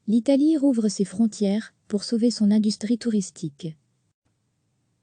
L'Italie rouvre ses frontières pour sauver son industrie touristique.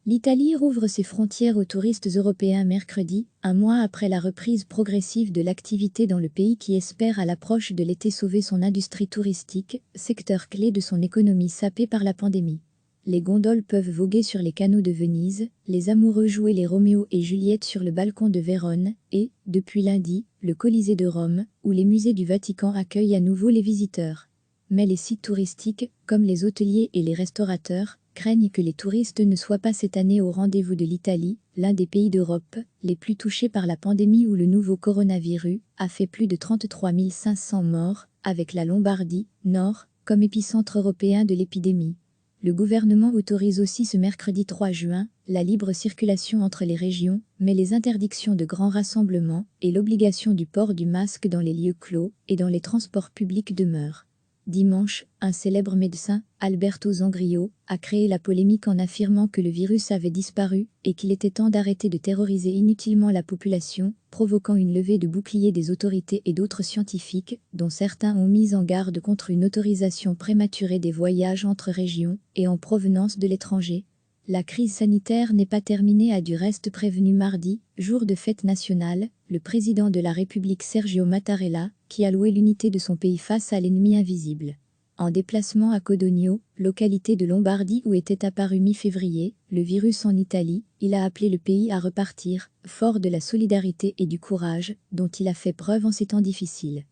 L'Italie rouvre ses frontières aux touristes européens mercredi, un mois après la reprise progressive de l'activité dans le pays qui espère à l'approche de l'été sauver son industrie touristique, secteur clé de son économie sapée par la pandémie. Les gondoles peuvent voguer sur les canaux de Venise, les amoureux jouer les Roméo et Juliette sur le balcon de Vérone et, depuis lundi, le Colisée de Rome, où les musées du Vatican accueillent à nouveau les visiteurs. Mais les sites touristiques, comme les hôteliers et les restaurateurs, craignent que les touristes ne soient pas cette année au rendez-vous de l'Italie, l'un des pays d'Europe les plus touchés par la pandémie où le nouveau coronavirus a fait plus de 33 500 morts, avec la Lombardie, Nord, comme épicentre européen de l'épidémie. Le gouvernement autorise aussi ce mercredi 3 juin la libre circulation entre les régions, mais les interdictions de grands rassemblements et l'obligation du port du masque dans les lieux clos et dans les transports publics demeurent. Dimanche, un célèbre médecin, Alberto Zangrillo, a créé la polémique en affirmant que le virus avait disparu et qu'il était temps d'arrêter de terroriser inutilement la population, provoquant une levée de boucliers des autorités et d'autres scientifiques, dont certains ont mis en garde contre une autorisation prématurée des voyages entre régions et en provenance de l'étranger. La crise sanitaire n'est pas terminée, a du reste prévenu mardi, jour de fête nationale, le président de la République Sergio Mattarella, qui a loué l'unité de son pays face à l'ennemi invisible. En déplacement à Codogno, localité de Lombardie où était apparu mi-février le virus en Italie, il a appelé le pays à repartir, fort de la solidarité et du courage dont il a fait preuve en ces temps difficiles.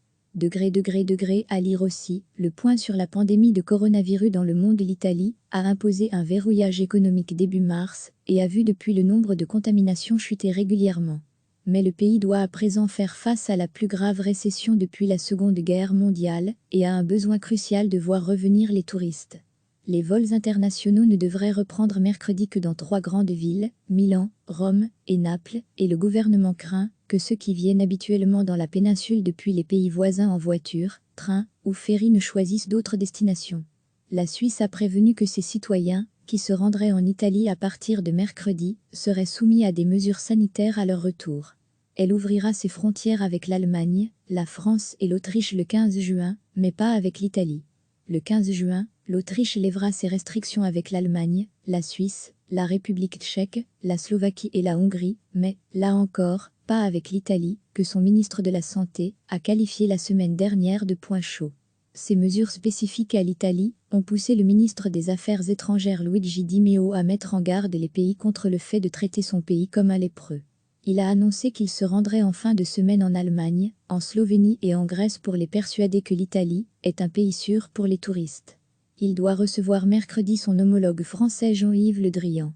À lire aussi, le point sur la pandémie de coronavirus dans le monde. L'Italie a imposé un verrouillage économique début mars et a vu depuis le nombre de contaminations chuter régulièrement. Mais le pays doit à présent faire face à la plus grave récession depuis la Seconde Guerre mondiale et a un besoin crucial de voir revenir les touristes. Les vols internationaux ne devraient reprendre mercredi que dans 3 grandes villes, Milan, Rome et Naples, et le gouvernement craint que ceux qui viennent habituellement dans la péninsule depuis les pays voisins en voiture, train ou ferry ne choisissent d'autres destinations. La Suisse a prévenu que ses citoyens, qui se rendraient en Italie à partir de mercredi, seraient soumis à des mesures sanitaires à leur retour. Elle ouvrira ses frontières avec l'Allemagne, la France et l'Autriche le 15 juin, mais pas avec l'Italie. Le 15 juin, l'Autriche lèvera ses restrictions avec l'Allemagne, la Suisse, la République tchèque, la Slovaquie et la Hongrie, mais, là encore, pas avec l'Italie, que son ministre de la Santé a qualifié la semaine dernière de point chaud. Ces mesures spécifiques à l'Italie ont poussé le ministre des Affaires étrangères Luigi Di Maio à mettre en garde les pays contre le fait de traiter son pays comme un lépreux. Il a annoncé qu'il se rendrait en fin de semaine en Allemagne, en Slovénie et en Grèce pour les persuader que l'Italie est un pays sûr pour les touristes. Il doit recevoir mercredi son homologue français Jean-Yves Le Drian.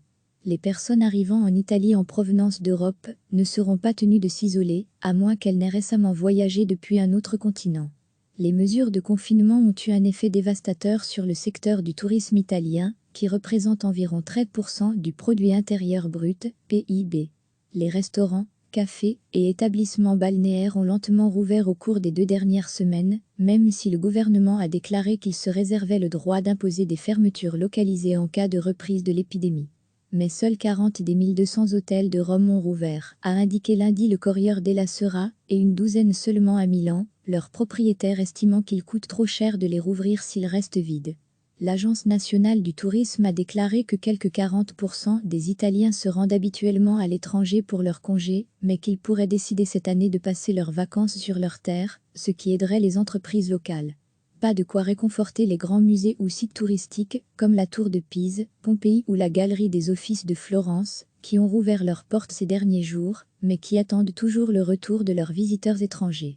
Les personnes arrivant en Italie en provenance d'Europe ne seront pas tenues de s'isoler, à moins qu'elles n'aient récemment voyagé depuis un autre continent. Les mesures de confinement ont eu un effet dévastateur sur le secteur du tourisme italien, qui représente environ 13% du produit intérieur brut, PIB. Les restaurants, cafés et établissements balnéaires ont lentement rouvert au cours des 2 dernières semaines, même si le gouvernement a déclaré qu'il se réservait le droit d'imposer des fermetures localisées en cas de reprise de l'épidémie. Mais seuls 40 des 1200 hôtels de Rome ont rouvert, a indiqué lundi le Corriere della Sera, et une douzaine seulement à Milan, leurs propriétaires estimant qu'il coûte trop cher de les rouvrir s'ils restent vides. L'Agence nationale du tourisme a déclaré que quelques 40% des Italiens se rendent habituellement à l'étranger pour leurs congés, mais qu'ils pourraient décider cette année de passer leurs vacances sur leur terre, ce qui aiderait les entreprises locales. Pas de quoi réconforter les grands musées ou sites touristiques, comme la Tour de Pise, Pompéi ou la Galerie des Offices de Florence, qui ont rouvert leurs portes ces derniers jours, mais qui attendent toujours le retour de leurs visiteurs étrangers.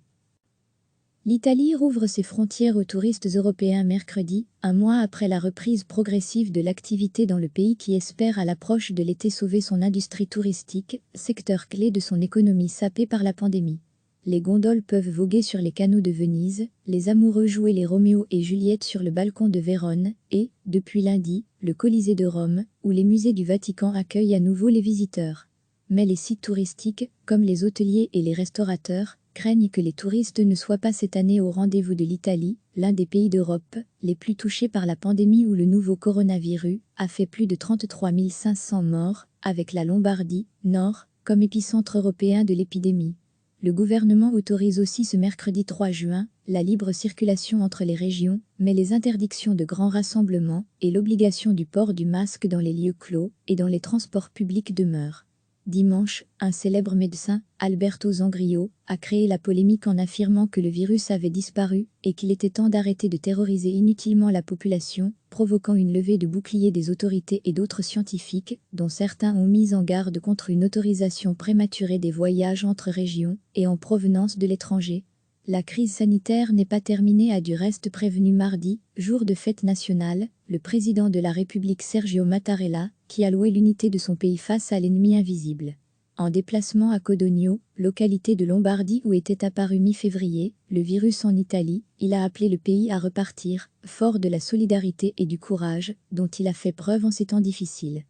L'Italie rouvre ses frontières aux touristes européens mercredi, un mois après la reprise progressive de l'activité dans le pays qui espère à l'approche de l'été sauver son industrie touristique, secteur clé de son économie sapée par la pandémie. Les gondoles peuvent voguer sur les canaux de Venise, les amoureux jouer les Roméo et Juliette sur le balcon de Vérone et, depuis lundi, le Colisée de Rome, où les musées du Vatican accueillent à nouveau les visiteurs. Mais les sites touristiques, comme les hôteliers et les restaurateurs, craignent que les touristes ne soient pas cette année au rendez-vous de l'Italie, l'un des pays d'Europe les plus touchés par la pandémie où le nouveau coronavirus a fait plus de 33 500 morts, avec la Lombardie, Nord, comme épicentre européen de l'épidémie. Le gouvernement autorise aussi ce mercredi 3 juin la libre circulation entre les régions, mais les interdictions de grands rassemblements et l'obligation du port du masque dans les lieux clos et dans les transports publics demeurent. Dimanche, un célèbre médecin, Alberto Zangrillo, a créé la polémique en affirmant que le virus avait disparu et qu'il était temps d'arrêter de terroriser inutilement la population, provoquant une levée de boucliers des autorités et d'autres scientifiques, dont certains ont mis en garde contre une autorisation prématurée des voyages entre régions et en provenance de l'étranger. La crise sanitaire n'est pas terminée, a du reste prévenu mardi, jour de fête nationale, le président de la République Sergio Mattarella, qui a loué l'unité de son pays face à l'ennemi invisible. En déplacement à Codogno, localité de Lombardie où était apparu mi-février le virus en Italie, il a appelé le pays à repartir, fort de la solidarité et du courage dont il a fait preuve en ces temps difficiles.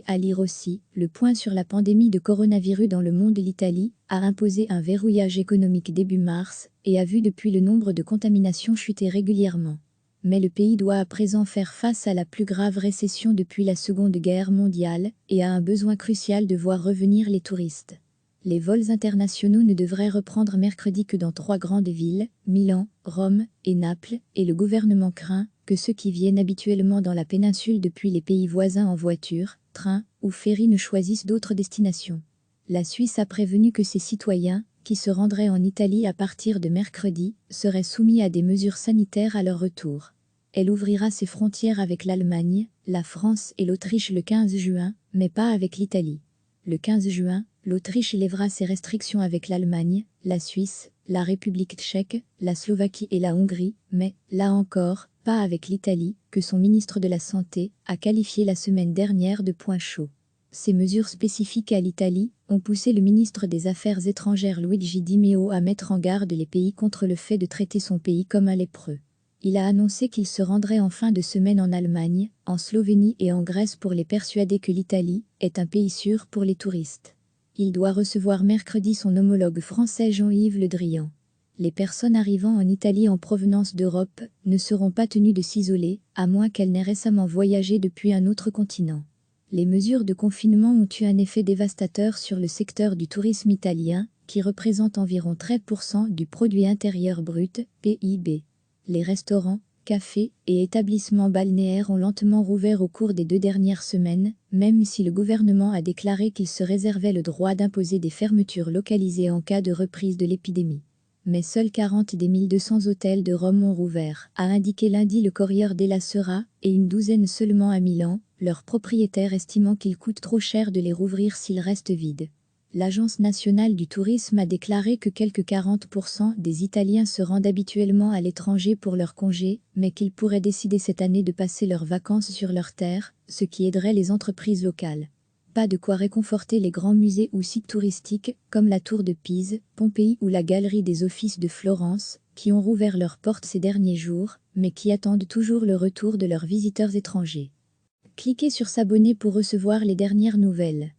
À lire aussi, le point sur la pandémie de coronavirus dans le monde. L'Italie a imposé un verrouillage économique début mars et a vu depuis le nombre de contaminations chuter régulièrement. Mais le pays doit à présent faire face à la plus grave récession depuis la Seconde Guerre mondiale et a un besoin crucial de voir revenir les touristes. Les vols internationaux ne devraient reprendre mercredi que dans 3 grandes villes, Milan, Rome et Naples, et le gouvernement craint que ceux qui viennent habituellement dans la péninsule depuis les pays voisins en voiture, train ou ferry ne choisissent d'autres destinations. La Suisse a prévenu que ses citoyens, qui se rendraient en Italie à partir de mercredi, seraient soumis à des mesures sanitaires à leur retour. Elle ouvrira ses frontières avec l'Allemagne, la France et l'Autriche le 15 juin, mais pas avec l'Italie. Le 15 juin, l'Autriche lèvera ses restrictions avec l'Allemagne, la Suisse, la République tchèque, la Slovaquie et la Hongrie, mais, là encore, pas avec l'Italie, que son ministre de la Santé a qualifié la semaine dernière de point chaud. Ces mesures spécifiques à l'Italie ont poussé le ministre des Affaires étrangères Luigi Di Maio à mettre en garde les pays contre le fait de traiter son pays comme un lépreux. Il a annoncé qu'il se rendrait en fin de semaine en Allemagne, en Slovénie et en Grèce pour les persuader que l'Italie est un pays sûr pour les touristes. Il doit recevoir mercredi son homologue français Jean-Yves Le Drian. Les personnes arrivant en Italie en provenance d'Europe ne seront pas tenues de s'isoler, à moins qu'elles n'aient récemment voyagé depuis un autre continent. Les mesures de confinement ont eu un effet dévastateur sur le secteur du tourisme italien, qui représente environ 13% du produit intérieur brut, PIB. Les restaurants, cafés et établissements balnéaires ont lentement rouvert au cours des 2 dernières semaines, même si le gouvernement a déclaré qu'il se réservait le droit d'imposer des fermetures localisées en cas de reprise de l'épidémie. Mais seuls 40 des 1200 hôtels de Rome ont rouvert, a indiqué lundi le Corriere della Sera, et une douzaine seulement à Milan, leurs propriétaires estimant qu'il coûte trop cher de les rouvrir s'ils restent vides. L'Agence nationale du tourisme a déclaré que quelques 40% des Italiens se rendent habituellement à l'étranger pour leurs congés, mais qu'ils pourraient décider cette année de passer leurs vacances sur leur terre, ce qui aiderait les entreprises locales. Pas de quoi réconforter les grands musées ou sites touristiques, comme la Tour de Pise, Pompéi ou la Galerie des Offices de Florence, qui ont rouvert leurs portes ces derniers jours, mais qui attendent toujours le retour de leurs visiteurs étrangers. Cliquez sur s'abonner pour recevoir les dernières nouvelles.